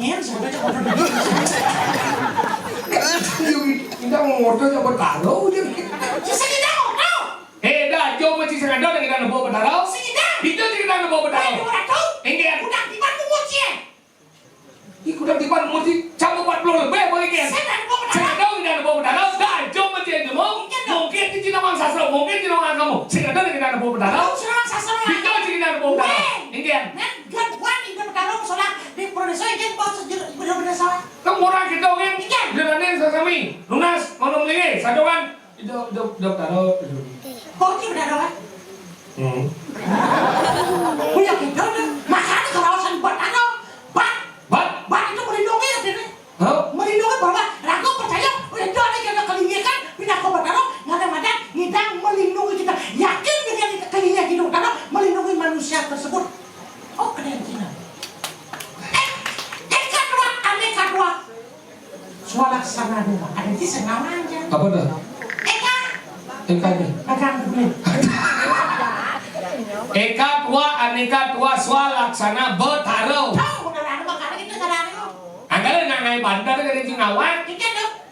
Pengen sebenarnya order begini. Kita mau order coba taruh dia. Bisa kita ngomong. Dah, coba si sengaja dengan kita bawa bertaruh. Kita. Itu kita bawa bertaruh. Enggak. Udah tiban mulut ya. Ikut tiban mesti campur 40 lebih boleh kan? Sengaja dengan bawa bertaruh. Dah, coba dia ngomong. Mungkin di Cina Wang Sasro, mungkin di Wang kamu. Sengaja dengan kita bawa bertaruh. Itu kita bawa bertaruh. Enggak. Gan itu bertaruh soalnya di produser yang bawa bener-bener salah. Kamu orang kita kan? Jalanin sesami. Lunas, mau beli satu kan? Itu taruh. Kok ini bertaruh kan? Punya kita nih. Makanya kawasan bertaruh. Bat itu melindungi ya sini. Melindungi bahwa ragu percaya udah jual kita kelingikan pindah ke bertaruh. Ngadang-ngadang ngidang melindungi kita. Yakin dengan kelingikan hidup bertaruh melindungi manusia tersebut. Oh kena yang Cina. Kedua. Swalaksana dua. Ada di senang aja. Apa dah? Eka ni. Eka tua, aneka tua, swalaksana bertaruh. Angkala nak ngai bandar kan di ngawan.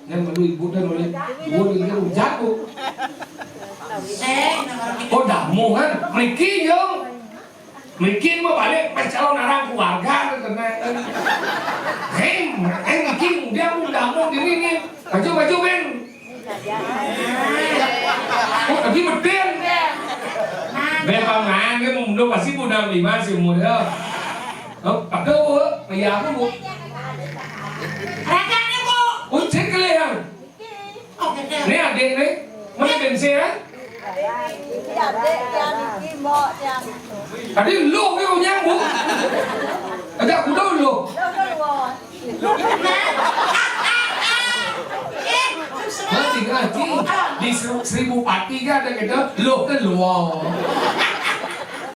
Dan malu ibu dan oleh ibu dengan jago. Oh damu kan, Miki yo. Miki mau balik pas calon orang keluarga karena Miki dia mau damu di sini. Baju ben. Oh tapi betul. Ben pangan cái mùng đâu mà ship một năm thì ba triệu một đâu. Không, bắt đầu á, mày già không bu? Ôi chết cái này à? Này à điện đấy, mấy điện xe á? À đi lô cái con nhang bu. Ở đây cũng đâu lô. Nanti kan di Seribu Pati kan ada kita lô cái lô.